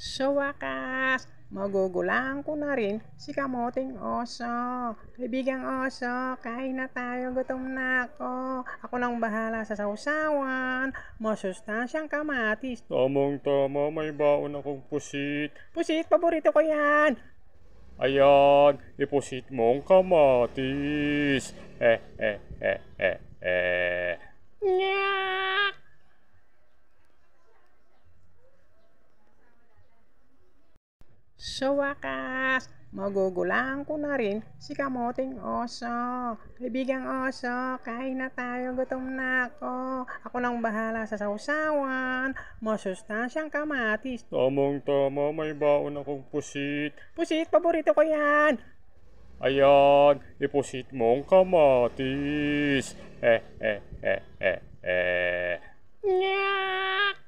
Sa wakas, magugulaan ko na rin si kamoting oso. Kaibigang oso, kain na tayo, gutom na ako. Ako nang bahala sa sausawan, masustansyang kamatis. Tamang-tama, may baon akong pusit. Pusit, paborito ko yan. Ayan, ipusit mong kamatis. Eh, eh, eh, eh, eh. Nyak! Sa wakas, magugulaan ko na rin si kamoting oso. Kaibigang oso, kain na tayo, gutom na ako. Ako nang bahala sa sausawan, masustansyang kamatis. Tamang-tama, may baon akong pusit. Pusit, paborito ko yan. Ayan, ipusit mong kamatis. Eh, eh, eh, eh, eh. Nyak!